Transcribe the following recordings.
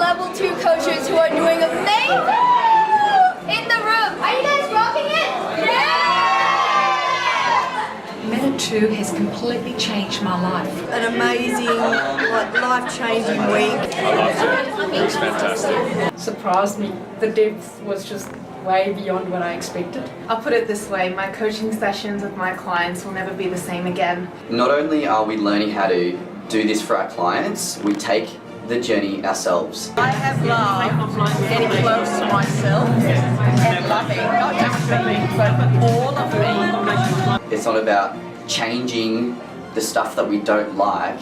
level 2 coaches who are doing amazing in the room. Are you guys rocking it? Yeah! Meta 2 has completely changed my life. An amazing, life-changing week. I loved it. It was fantastic. Surprised me. The depth was just way beyond what I expected. I'll put it this way, my coaching sessions with my clients will never be the same again. Not only are we learning how to do this for our clients, we take the journey ourselves. I have loved getting close to myself and loving not just me, but all of me. It's not about changing the stuff that we don't like,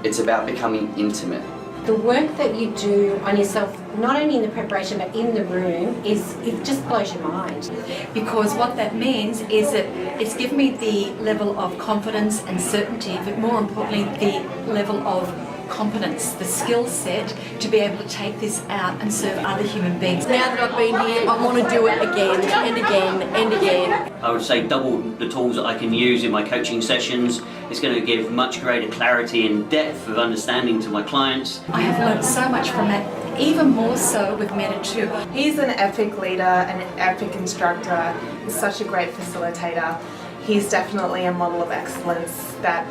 it's about becoming intimate. The work that you do on yourself, not only in the preparation but in the room, it just blows your mind. Because what that means is that it's given me the level of confidence and certainty, but more importantly, the level of competence, the skill set to be able to take this out and serve other human beings. Now that I've been here, I want to do it again and again and again. I would say double the tools that I can use in my coaching sessions. It's going to give much greater clarity and depth of understanding to my clients. I have learned so much from that, even more so with Meta 2. He's an epic leader, an epic instructor, he's such a great facilitator. He's definitely a model of excellence that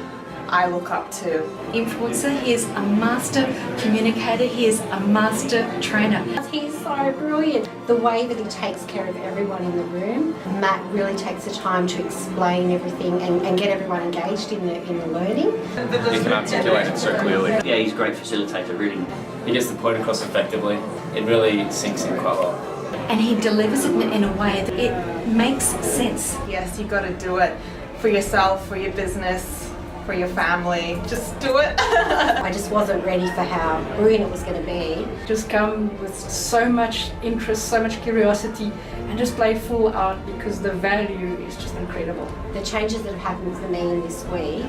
I look up to. Influencer, he is a master communicator, he is a master trainer. He's so brilliant. The way that he takes care of everyone in the room, Matt really takes the time to explain everything and get everyone engaged in the learning. You can articulate it so clearly. Yeah, he's a great facilitator, really. He gets the point across effectively. It really sinks in quite well. And he delivers it in a way that it makes sense. Yes, you've got to do it for yourself, for your business, for your family. Just do it. I just wasn't ready for how brilliant it was going to be. Just come with so much interest, so much curiosity, and just play full out because the value is just incredible. The changes that have happened for me in this week,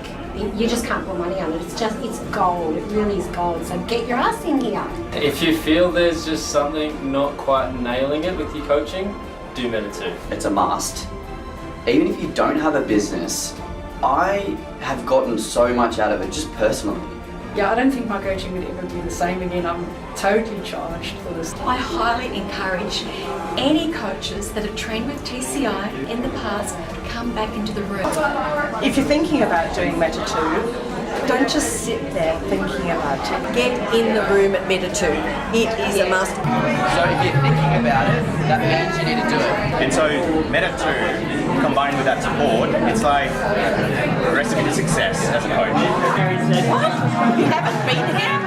you just can't put money on it. It's gold. It really is gold. So get your ass in here. If you feel there's just something not quite nailing it with your coaching, do Meta 2. It's a must. Even if you don't have a business, I have gotten so much out of it just personally. Yeah, I don't think my coaching would ever be the same again. I'm totally charged for this. I highly encourage any coaches that have trained with TCI in the past come back into the room. If you're thinking about doing Meta 2, don't just sit there thinking about it. Get in the room at Meta 2. It is a must. So if you're thinking about it, that means you need to do it. And so Meta 2, combined with that support, it's like a recipe to success as a coach. What? You haven't been here?